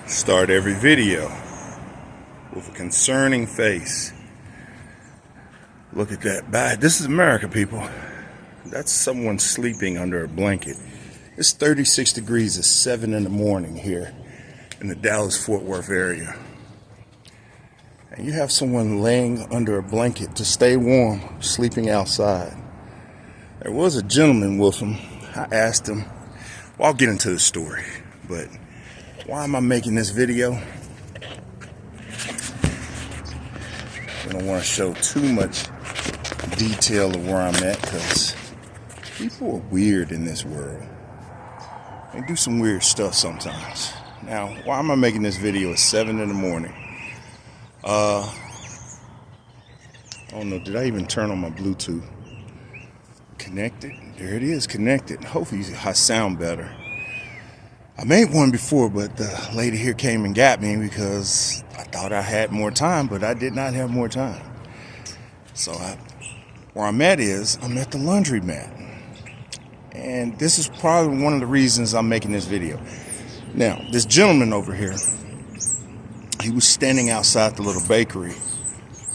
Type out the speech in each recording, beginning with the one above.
Start every video with a concerning face. Look at that. This is America, people. That's someone sleeping under a blanket. It's 36 degrees at 7 in the morning here in the Dallas-Fort Worth area. And you have someone laying under a blanket to stay warm, sleeping outside. There was a gentleman with him. I asked him, well, I'll get into the story, but why am I making this video? I don't want to show too much detail of where I'm at because people are weird in this world. They do some weird stuff sometimes. Now, why am I making this video at 7 in the morning? I don't know, did I even turn on my Bluetooth? Connected? There it is, connected. Hopefully I sound better. I made one before, but the lady here came and got me because I thought I had more time, but I did not have more time. So where I'm at is, I'm at the laundromat. And this is probably one of the reasons I'm making this video. Now, this gentleman over here, he was standing outside the little bakery.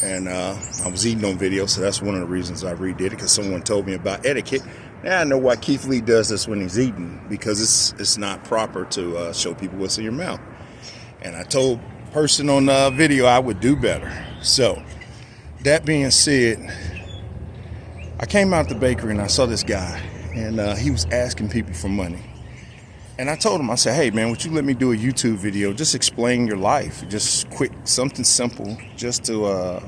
And I was eating on video, so that's one of the reasons I redid it, because someone told me about etiquette. Now I know why Keith Lee does this when he's eating, because it's not proper to show people what's in your mouth. And I told the person on the video I would do better. So, that being said, I came out the bakery and I saw this guy, and he was asking people for money. And I told him, I said, hey man, would you let me do a YouTube video, just explain your life, just quick, something simple, just to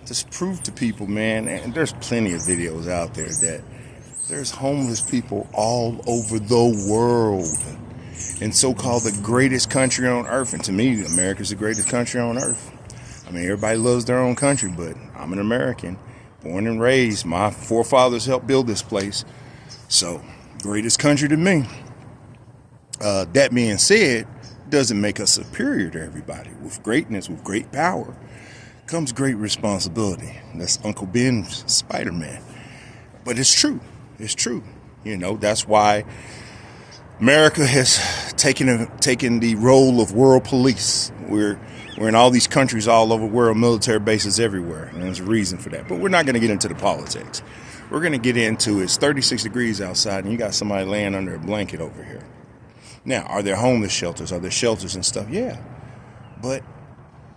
just prove to people, man, and there's plenty of videos out there that there's homeless people all over the world in so-called the greatest country on earth. And to me, America's the greatest country on earth. I mean, everybody loves their own country, but I'm an American, born and raised. My forefathers helped build this place. So, greatest country to me. That being said, doesn't make us superior to everybody. With greatness, with great power, comes great responsibility. That's Uncle Ben's Spider-Man. But it's true. It's true. You know, that's why America has taken the role of world police. We're in all these countries all over the world, military bases everywhere, and there's a reason for that. But we're not going to get into the politics. We're going to get into it's 36 degrees outside, and you got somebody laying under a blanket over here. Now, are there homeless shelters? Are there shelters and stuff? Yeah. But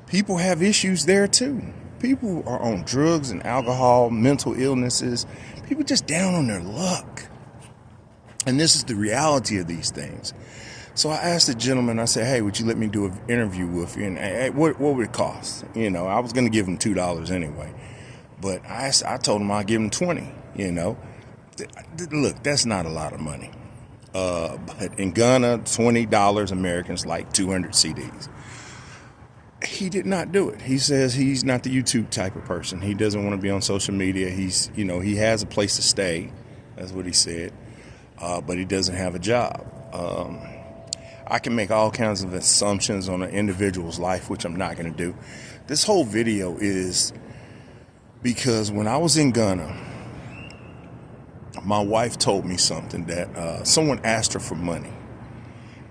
people have issues there too. People are on drugs and alcohol, mental illnesses. People just down on their luck. And this is the reality of these things. So I asked the gentleman, I said, hey, would you let me do an interview with you? And hey, what would it cost? You know, I was going to give him $2 anyway. But I told him I'd give him 20, you know. Look, that's not a lot of money. But in Ghana, $20 Americans like 200 CDs. He did not do it. He says he's not the YouTube type of person. He doesn't want to be on social media. He's, you know, he has a place to stay. That's what he said. But he doesn't have a job. I can make all kinds of assumptions on an individual's life, which I'm not going to do. This whole video is because when I was in Ghana, my wife told me something that someone asked her for money.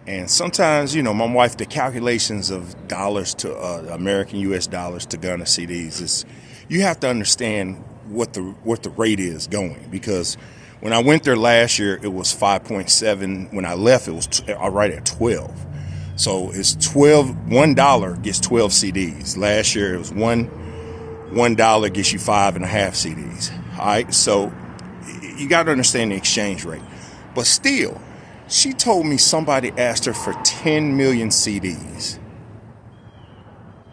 And sometimes, you know, my wife, the calculations of dollars to American US dollars to Ghana CDs is, you have to understand what the rate is going. Because when I went there last year, it was 5.7. When I left, it was right at 12. So it's $1 gets 12 CDs. Last year, it was $1 gets you 5.5 CDs. All right, so you got to understand the exchange rate. But still, she told me somebody asked her for 10 million CDs.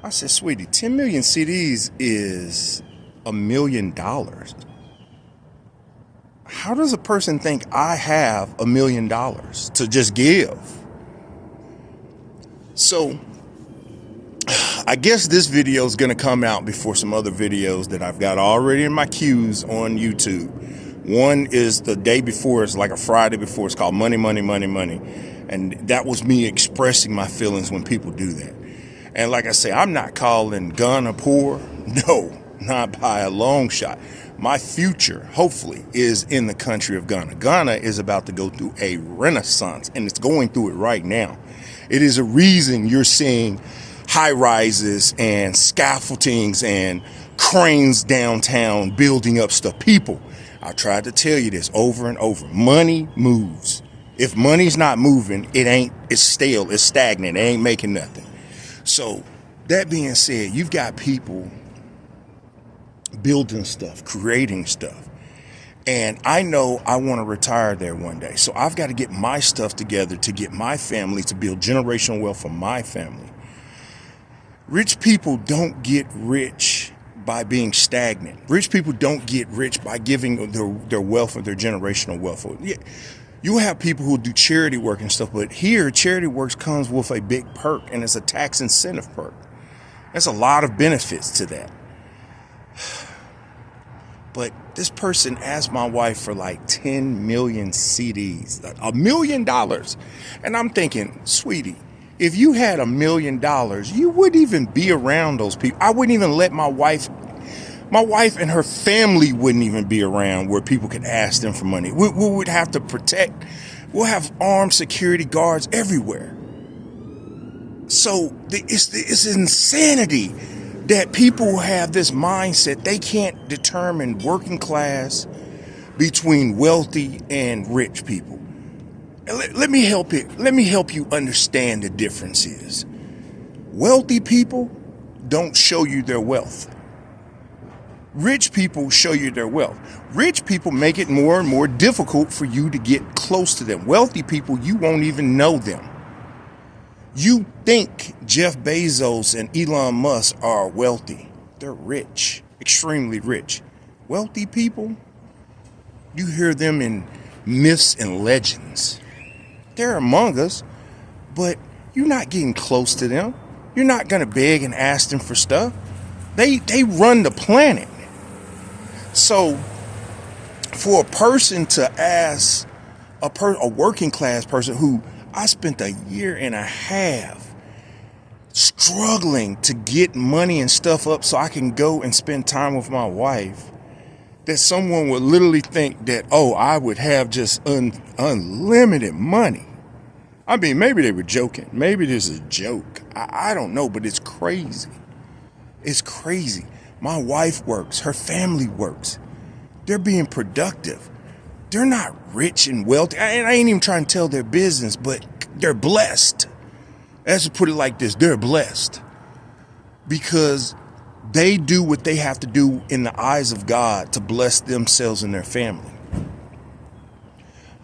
I said, sweetie, 10 million CDs is $1 million. How does a person think I have $1 million to just give? So, I guess this video is going to come out before some other videos that I've got already in my queues on YouTube. One is the day before, it's like a Friday before, it's called Money, Money, Money, Money. And that was me expressing my feelings when people do that. And like I say, I'm not calling Ghana poor. No, not by a long shot. My future, hopefully, is in the country of Ghana. Ghana is about to go through a renaissance, and it's going through it right now. It is a reason you're seeing high rises and scaffoldings and cranes downtown building up stuff. People, I tried to tell you this over and over. Money moves. If money's not moving, it's stale, it's stagnant, it ain't making nothing. So that being said, you've got people building stuff, creating stuff. And I know I want to retire there one day. So I've got to get my stuff together to get my family, to build generational wealth for my family. Rich people don't get rich by being stagnant. Rich people don't get rich by giving their wealth or their generational wealth. Yeah, you have people who do charity work and stuff, but here charity work comes with a big perk, and it's a tax incentive perk. There's a lot of benefits to that. But this person asked my wife for like 10 million CDs, $1 million. And I'm thinking, sweetie, if you had $1 million, you wouldn't even be around those people. I wouldn't even let my wife and her family wouldn't even be around where people could ask them for money. We would have to protect. We'll have armed security guards everywhere. So it's insanity that people have this mindset. They can't determine working class between wealthy and rich people. Let me help you understand the differences. Wealthy people don't show you their wealth. Rich people show you their wealth. Rich people make it more and more difficult for you to get close to them. Wealthy people, you won't even know them. You think Jeff Bezos and Elon Musk are wealthy. They're rich, extremely rich. Wealthy people, you hear them in myths and legends. They're among us, but you're not getting close to them. You're not going to beg and ask them for stuff. They run the planet. So for a person to ask a working class person who I spent a year and a half struggling to get money and stuff up so I can go and spend time with my wife, that someone would literally think that, oh, I would have just unlimited money. I mean, maybe they were joking. Maybe this is a joke. I don't know, but it's crazy. It's crazy. My wife works. Her family works. They're being productive. They're not rich and wealthy. And I ain't even trying to tell their business, but they're blessed. Let's put it like this. They're blessed because they do what they have to do in the eyes of God to bless themselves and their family.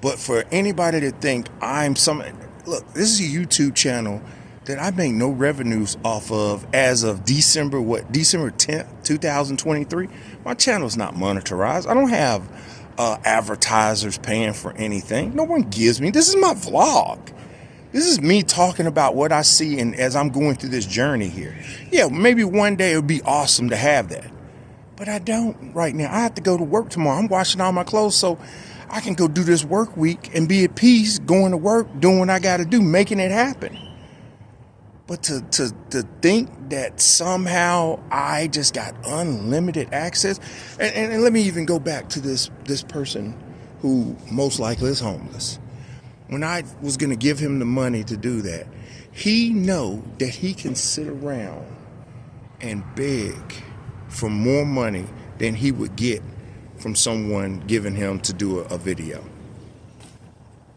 But for anybody to think look, this is a YouTube channel that I make no revenues off of as of December 10th, 2023. My channel's not monetized. I don't have advertisers paying for anything. No one gives me. This is my vlog. This is me talking about what I see and as I'm going through this journey here. Yeah, maybe one day it would be awesome to have that. But I don't right now. I have to go to work tomorrow. I'm washing all my clothes so I can go do this work week and be at peace, going to work, doing what I got to do, making it happen. But to think that somehow I just got unlimited access, and let me even go back to this person who most likely is homeless. When I was going to give him the money to do that, he know that he can sit around and beg for more money than he would get from someone giving him to do a video.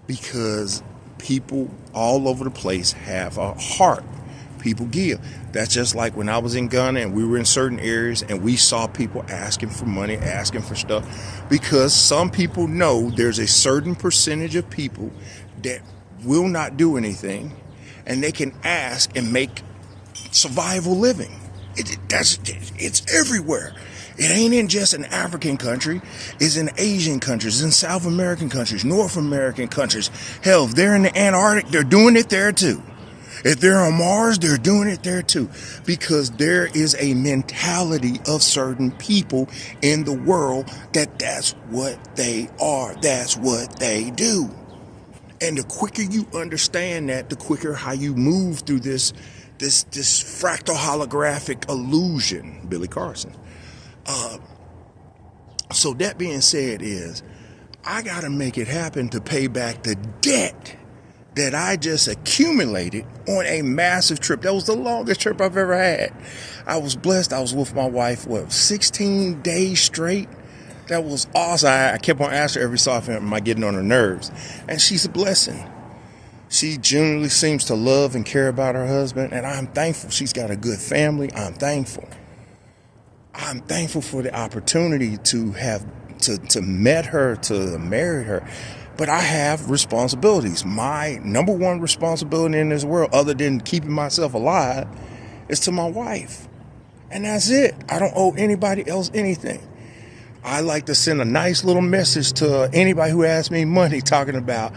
Because people all over the place have a heart. People give. That's just like when I was in Ghana and we were in certain areas and we saw people asking for money, asking for stuff, because some people know there's a certain percentage of people that will not do anything and they can ask and make survival living. It's everywhere. It ain't in just an African country. It's in Asian countries, in South American countries, North American countries. Hell, if they're in the Antarctic, they're doing it there too. If they're on Mars, they're doing it there too. Because there is a mentality of certain people in the world that's what they are. That's what they do. And the quicker you understand that, the quicker how you move through this fractal holographic illusion, Billy Carson. So that being said I got to make it happen to pay back the debt that I just accumulated on a massive trip. That was the longest trip I've ever had. I was blessed. I was with my wife, 16 days straight. That was awesome. I kept on asking her every so often, am I getting on her nerves? And she's a blessing. She genuinely seems to love and care about her husband, and I'm thankful. She's got a good family. I'm thankful. I'm thankful for the opportunity to have to met her, to marry her. But I have responsibilities. My number one responsibility in this world, other than keeping myself alive, is to my wife. And that's it. I don't owe anybody else anything. I like to send a nice little message to anybody who asks me money, talking about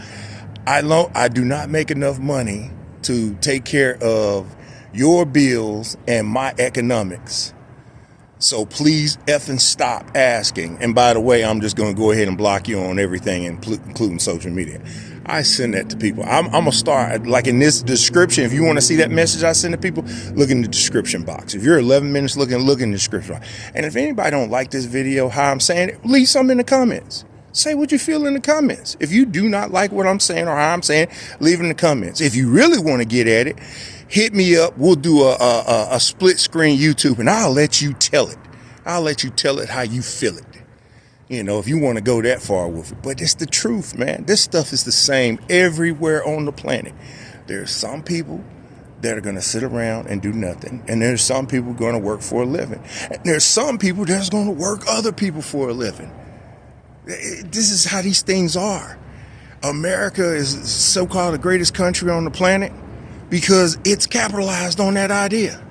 I do not make enough money to take care of your bills and my economics. So please effing stop asking. And by the way, I'm just going to go ahead and block you on everything, including social media. I send that to people. I'm going to start, like in this description, if you want to see that message I send to people, look in the description box. If you're 11 minutes looking, look in the description box. And if anybody don't like this video, how I'm saying it, leave something in the comments. Say what you feel in the comments. If you do not like what I'm saying or how I'm saying, leave it in the comments. If you really want to get at it, hit me up. We'll do a split screen YouTube, and I'll let you tell it. I'll let you tell it how you feel it. You know, if you want to go that far with it. But it's the truth, man. This stuff is the same everywhere on the planet. There's some people that are going to sit around and do nothing. And there's some people going to work for a living. And there's some people that's going to work other people for a living. This is how these things are. America is so-called the greatest country on the planet because it's capitalized on that idea,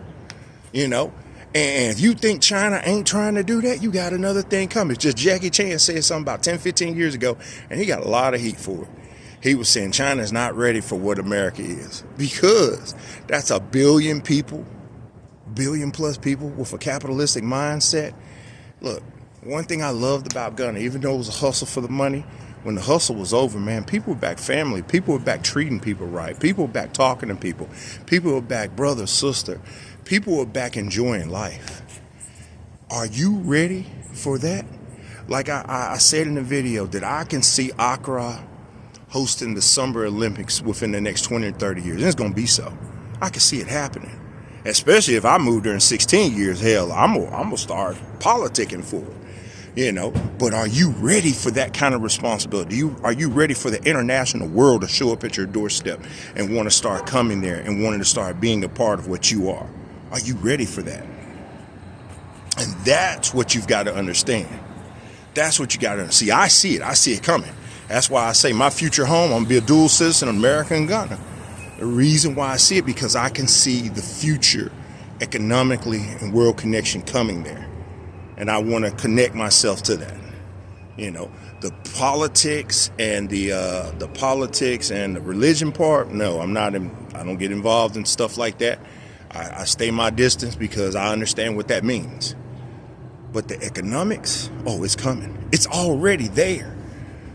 you know. And if you think China ain't trying to do that, you got another thing coming. Just Jackie Chan said something about 10, 15 years ago, and he got a lot of heat for it. He was saying China's not ready for what America is because that's a billion people, billion plus people with a capitalistic mindset. Look, one thing I loved about Gunna, even though it was a hustle for the money, when the hustle was over, man, people were back family. People were back treating people right. People were back talking to people. People were back brother, sister. People were back enjoying life. Are you ready for that? Like I said in the video, that I can see Accra hosting the Summer Olympics within the next 20 or 30 years. And it's going to be so. I can see it happening. Especially if I move there in 16 years, hell, I'm going to start politicking for it. You know, but are you ready for that kind of responsibility? Are you ready for the international world to show up at your doorstep and want to start coming there and wanting to start being a part of what you are? Are you ready for that? And that's what you've got to understand. That's what you got to see. I see it. I see it coming. That's why I say my future home, I'm going to be a dual citizen of America and Ghana. The reason why I see it, because I can see the future economically and world connection coming there. And I want to connect myself to that. You know, the politics and the religion part. No, I don't get involved in stuff like that. I stay my distance because I understand what that means. But the economics, it's coming. It's already there.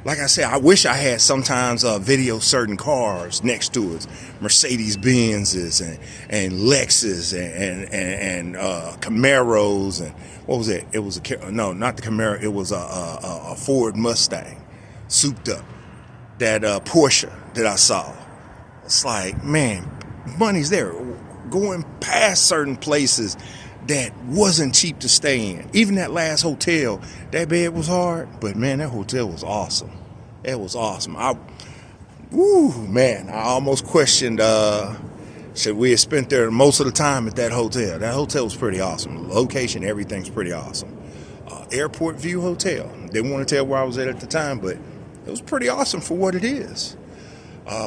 Like I said, I wish I had sometimes video certain cars next to us, Mercedes Benzes and Lexus and Camaros and what was it? It was not the Camaro. It was a Ford Mustang, souped up. That Porsche that I saw. It's like, man, money's there. Going past certain places that wasn't cheap to stay in. Even that last hotel, that bed was hard, but man, that hotel was awesome. It was awesome. I almost questioned should we have spent there most of the time at that hotel. That hotel was pretty awesome. The location, everything's pretty awesome. Airport View Hotel. Didn't want to tell where I was at the time, but it was pretty awesome for what it is.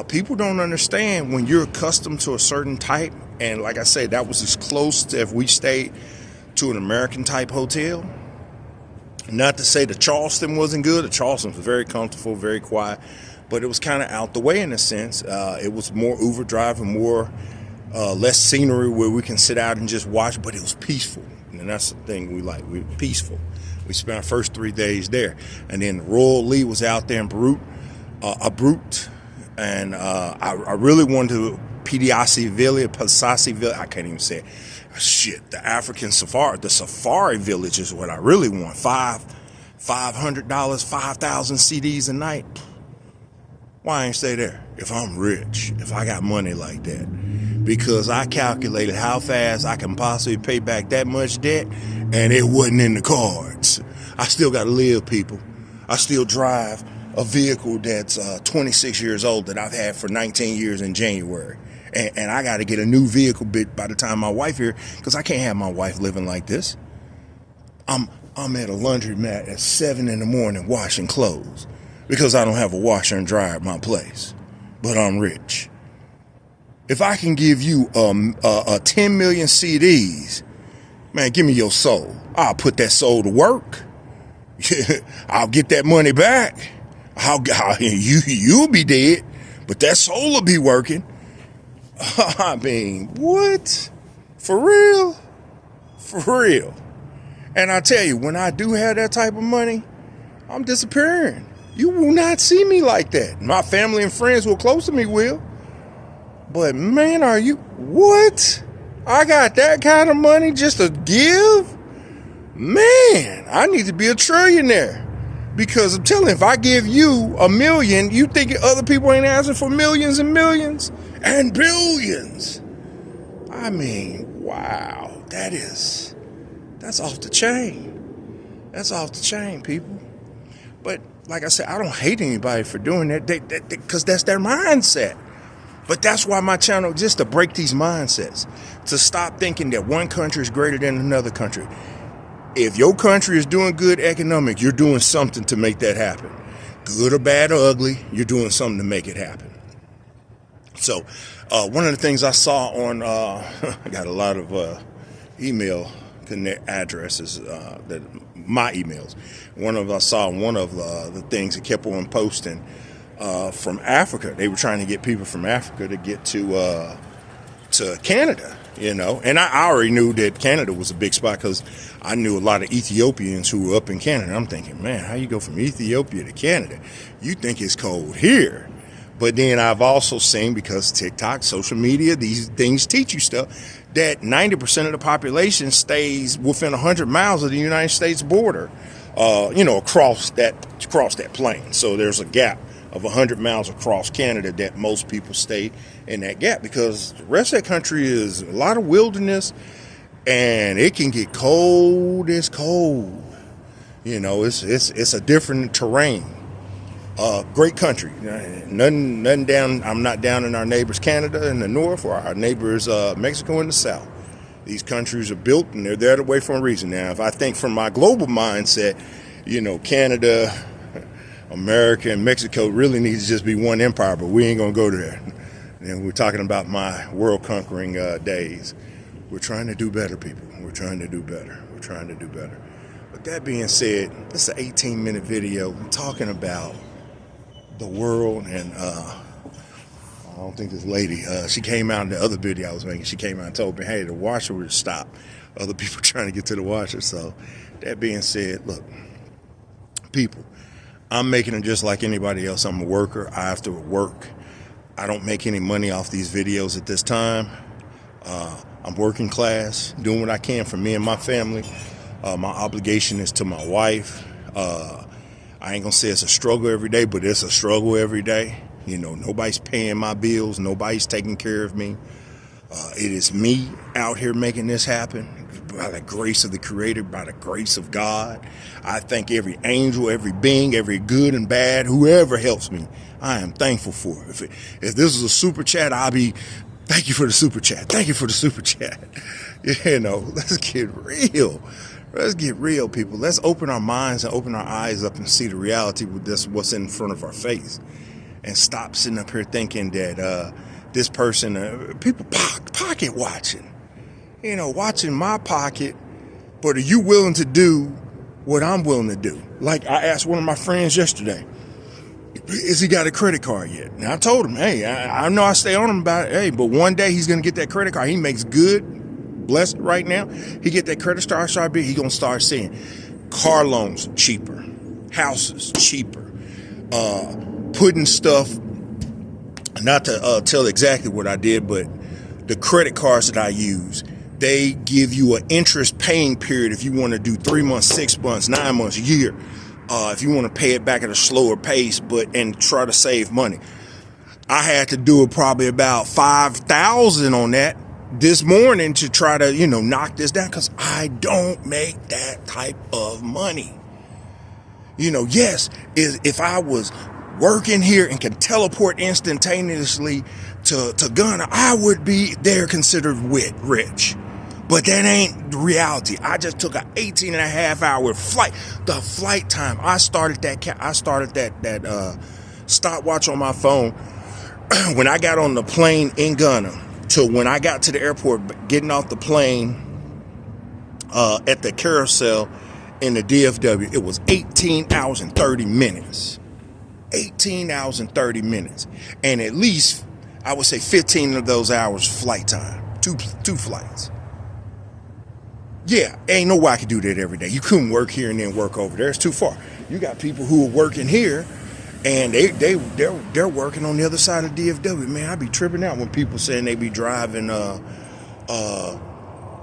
People don't understand when you're accustomed to a certain type, and like I said, that was as close to if we stayed to an American type hotel. Not to say the Charleston wasn't good. The Charleston was very comfortable, very quiet, but it was kind of out the way in a sense. It was more Uber Drive and more less scenery where we can sit out and just watch, but it was peaceful, and that's the thing we like. We were peaceful. We spent our first 3 days there, and then Royal Lee was out there in Beirut, and I really wanted to Pasasi Village. I can't even say it. Shit, the African safari, the safari village is what I really want. $500, 5,000 CDs a night. Why I ain't stay there if I'm rich, if I got money like that? Because I calculated how fast I can possibly pay back that much debt, and it wasn't in the cards. I still got to live, people. I still drive a vehicle that's 26 years old that I've had for 19 years in January. And I got to get a new vehicle by the time my wife here, because I can't have my wife living like this. I'm at a laundromat at 7 in the morning washing clothes because I don't have a washer and dryer at my place, but I'm rich. If I can give you 10 million CDs, man, give me your soul. I'll put that soul to work. I'll get that money back. You'll be dead, but that soul will be working. I mean, what? For real? For real. And I tell you, when I do have that type of money, I'm disappearing. You will not see me like that. My family and friends who are close to me will. But man, are you, what? I got that kind of money just to give? Man, I need to be a trillionaire. Because I'm telling you, if I give you $1 million, you think other people ain't asking for millions and millions and billions? I mean, wow, that's off the chain. That's off the chain, people. But like I said, I don't hate anybody for doing that, because that's their mindset. But that's why my channel exists, to break these mindsets, to stop thinking that one country is greater than another country. If your country is doing good economic, you're doing something to make that happen. Good or bad or ugly, you're doing something to make it happen. So one of the things I saw on, I got a lot of email connect addresses, my emails. I saw one of the things that kept on posting from Africa. They were trying to get people from Africa to get to Canada, you know. And I already knew that Canada was a big spot because I knew a lot of Ethiopians who were up in Canada. I'm thinking, man, how you go from Ethiopia to Canada? You think it's cold here. But then I've also seen, because TikTok, social media, these things teach you stuff, that 90% of the population stays within 100 miles of the United States border, across that plain. So there's a gap of 100 miles across Canada that most people stay in that gap, because the rest of that country is a lot of wilderness, and it can get cold as cold. You know, it's a different terrain. Great country. Nothing down. I'm not down in our neighbors Canada in the north or our neighbors Mexico in the south. These countries are built and they're there way for a reason. Now, if I think from my global mindset, Canada, America, and Mexico really needs to just be one empire, but we ain't gonna go there. And we're talking about my world conquering days. We're trying to do better, people. We're trying to do better. We're trying to do better. With that being said, this is an 18-minute video talking about the world, and I don't think this lady, she came out in the other video I was making, she came out and told me, hey, the washer would stop. Other people trying to get to the washer. So that being said, look, people, I'm making it just like anybody else. I'm a worker. I have to work. I don't make any money off these videos at this time. I'm working class, doing what I can for me and my family. My obligation is to my wife. I ain't gonna say it's a struggle every day, but it's a struggle every day. Nobody's paying my bills. Nobody's taking care of me. It is me out here making this happen by the grace of the Creator, by the grace of God. I thank every angel, every being, every good and bad, whoever helps me. I am thankful for it. If this is a super chat, I'll be, thank you for the super chat. Thank you for the super chat. Let's get real. Let's get real, people. Let's open our minds and open our eyes up and see the reality with this, what's in front of our face, and stop sitting up here thinking that this person, people pocket watching, watching my pocket, but are you willing to do what I'm willing to do? Like I asked one of my friends yesterday, has he got a credit card yet? And I told him, hey, I know I stay on him about it, hey, but one day he's going to get that credit card. He makes good. Blessed right now, he get that credit star start big, he gonna start seeing car loans cheaper, houses cheaper, putting stuff, not to tell exactly what I did, but the credit cards that I use, they give you an interest paying period if you want to do 3 months, 6 months, 9 months, a year. if you want to pay it back at a slower pace, and try to save money. I had to do it probably about 5,000 on that this morning to try to, knock this down, because I don't make that type of money. Yes, if I was working here and can teleport instantaneously to Ghana, I would be there considered rich. But that ain't the reality. I just took an 18-and-a-half-hour flight. The flight time, I started that stopwatch on my phone when I got on the plane in Ghana to when I got to the airport, getting off the plane at the carousel in the DFW. It was 18 hours and 30 minutes. 18 hours and 30 minutes. And at least, I would say 15 of those hours flight time. Two flights. Yeah, ain't no way I could do that every day. You couldn't work here and then work over there. It's too far. You got people who are working here, and they're working on the other side of DFW. Man, I be tripping out when people saying they be driving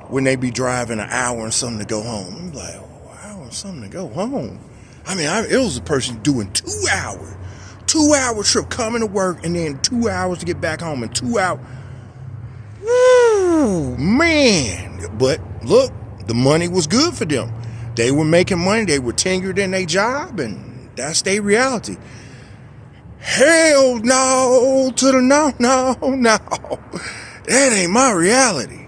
when they be driving an hour and something to go home. I'm like, oh, hour and something to go home. I mean, it was a person doing 2 hours. 2-hour trip coming to work and then 2 hours to get back home, and 2 hours. Woo, man. But look, the money was good for them. They were making money. They were tenured in their job, and that's their reality. Hell no to the no. That ain't my reality.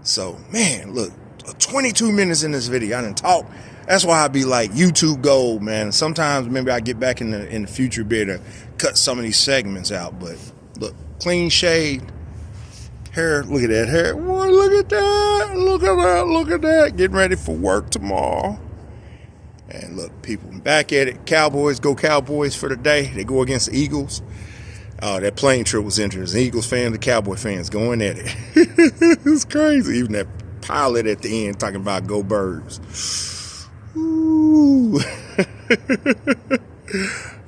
So, man, look, 22 minutes in this video. I didn't talk. That's why I be like YouTube gold, man. Sometimes maybe I get back in the future, be able to cut some of these segments out. But look, clean shaved hair. Look at that hair. Boy, look at that. Look at that. Look at that. Getting ready for work tomorrow. And look, people, back at it. Cowboys, go Cowboys for the day. They go against the Eagles. That plane trip was interesting. Eagles fans, the Cowboy fans going at it. It's crazy. Even that pilot at the end talking about go Birds. Ooh.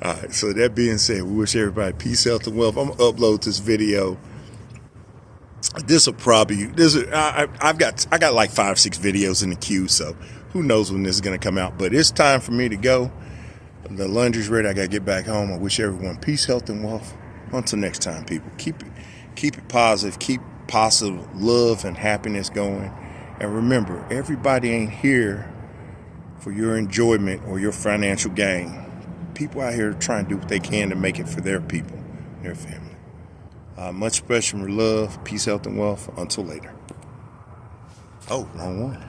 All right, so that being said, we wish everybody peace, health, and wealth. I'm gonna upload this video. I got like 5-6 videos in the queue, so who knows when this is gonna come out. But it's time for me to go. The laundry's ready. I gotta get back home. I wish everyone peace, health, and wealth. Until next time, people, keep it positive, keep positive love and happiness going, and remember, everybody ain't here for your enjoyment or your financial gain. People out here trying to do what they can to make it for their people, their family. Much special love, peace, health, and wealth. Until later. Oh, wrong one.